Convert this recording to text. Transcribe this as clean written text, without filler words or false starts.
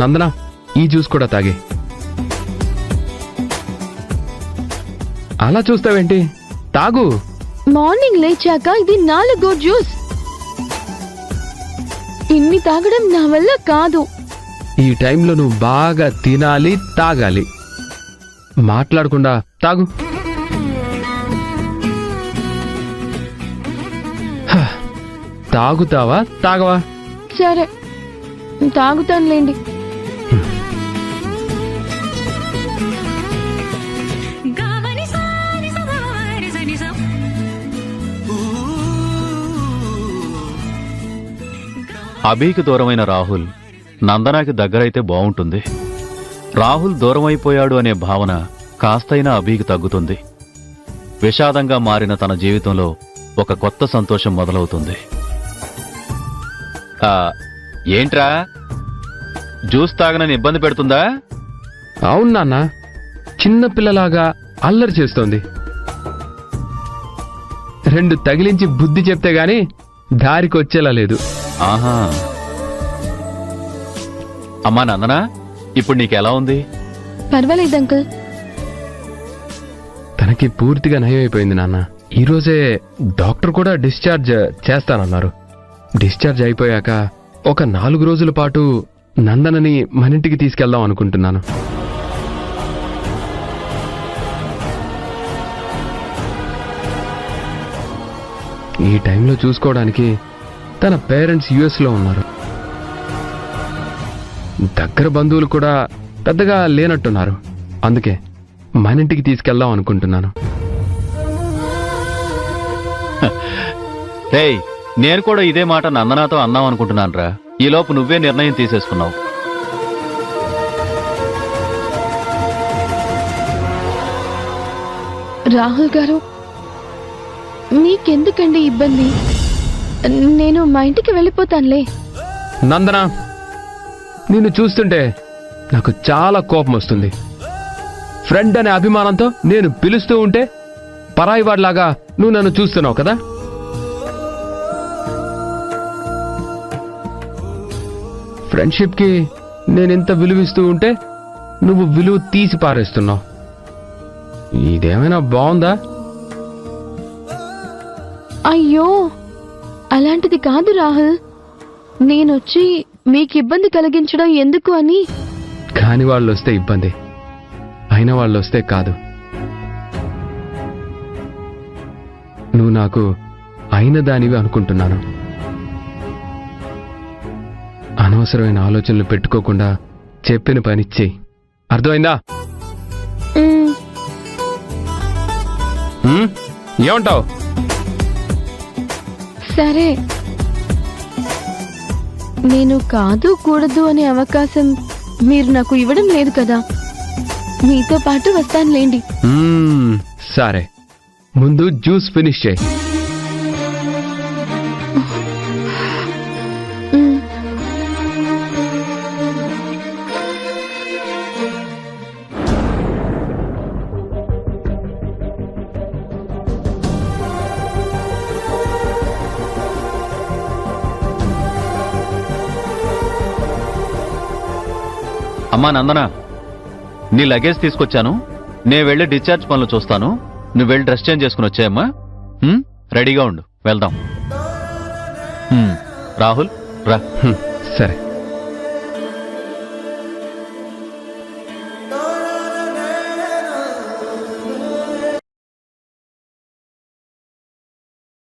నందన, ఈ జ్యూస్ కూడా తాగే. అలా చూస్తావేంటి, తాగు. మార్నింగ్ లేచాక ఇది 4వ జ్యూస్. ఇన్ని తాగడం నా వల్ల కాదు. ఈ టైంలో నువ్వు బాగా తినాలి, తాగాలి. మాట్లాడకుండా తాగు. తాగుతావా తాగవా? సరే, తాగుతానులేండి. అభికి దూరమైన రాహుల్ నందనాకి దగ్గరైతే బావుంటుంది. రాహుల్ దూరమైపోయాడు అనే భావన కాస్తైనా అభికి తగ్గుతుంది. విషాదంగా మారిన తన జీవితంలో ఒక కొత్త సంతోషం మొదలవుతుంది. ఏంట్రా, జ్యూస్ తాగనని ఇబ్బంది పెడుతుందా? అవును నాన్న, చిన్నపిల్లలాగా అల్లరి చేస్తోంది. 2 తగిలించి బుద్ధి చెప్తే గాని దారికి వచ్చేలా లేదు. ఆహా. అమ్మా నందనా, ఇప్పుడు నీకెలా ఉంది? పర్వాలేదు అంకుల్. తనకి పూర్తిగా నయం అయిపోయింది నాన్న. ఈరోజే డాక్టర్ కూడా డిశ్చార్జ్ చేస్తానన్నారు. డిశ్చార్జ్ అయిపోయాక ఒక 4 రోజుల పాటు నందనని మనింటికి తీసుకెళ్దాం అనుకుంటున్నాను. ఈ టైంలో చూసుకోవడానికి తన పేరెంట్స్ యుఎస్లో ఉన్నారు. దగ్గర బంధువులు కూడా పెద్దగా లేనట్టున్నారు. అందుకే మనింటికి తీసుకెళ్దాం అనుకుంటున్నాను. రేయ్, నేను కూడా ఇదే మాట నందనాతో అన్నాం అనుకుంటున్నానురా. ఈలోపు నువ్వే నిర్ణయం తీసేసుకున్నావు. రాహుల్ గారు, మీకెందుకండి ఇబ్బంది? నేను మా ఇంటికి వెళ్ళిపోతానులే. నందన, నిన్ను చూస్తుంటే నాకు చాలా కోపం వస్తుంది. ఫ్రెండ్ అనే అభిమానంతో నేను పిలుస్తూ ఉంటే పరాయివాడిలాగా నువ్వు నన్ను చూస్తున్నావు కదా. ఫ్రెండ్షిప్కి నేనెంత విలువిస్తూ ఉంటే నువ్వు విలువ తీసి పారేస్తున్నావు. ఇదేమైనా బాగుందా? అయ్యో, అలాంటిది కాదు రాహుల్. నేనొచ్చి మీకు ఇబ్బంది కలిగించడం ఎందుకు అని. కాని వాళ్ళు వస్తే ఇబ్బంది, అయిన వాళ్ళు వస్తే కాదు. నువ్వు నాకు అయిన దానివి అనుకుంటున్నాను. అనవసరమైన ఆలోచనలు పెట్టుకోకుండా చెప్పిన పని చెయ్యి. అర్థమైందా? ఏమంటావు? సరే, నేను కాదు కూడదు అనే అవకాశం మీరు నాకు ఇవ్వడం లేదు కదా. మీతో పాటు వస్తానులేండి. సరే, ముందు జ్యూస్ ఫినిష్ చేయి. అమ్మా నందనా, నీ లగేజ్ తీసుకొచ్చాను. నేను వెళ్ళి డిశ్చార్జ్ పనులు చూస్తాను. నువ్వు వెళ్ళి డ్రెస్ చేంజ్ చేసుకుని వచ్చాయమ్మా. రెడీగా ఉండు, వెళ్దాం. రాహుల్ రా. సరే.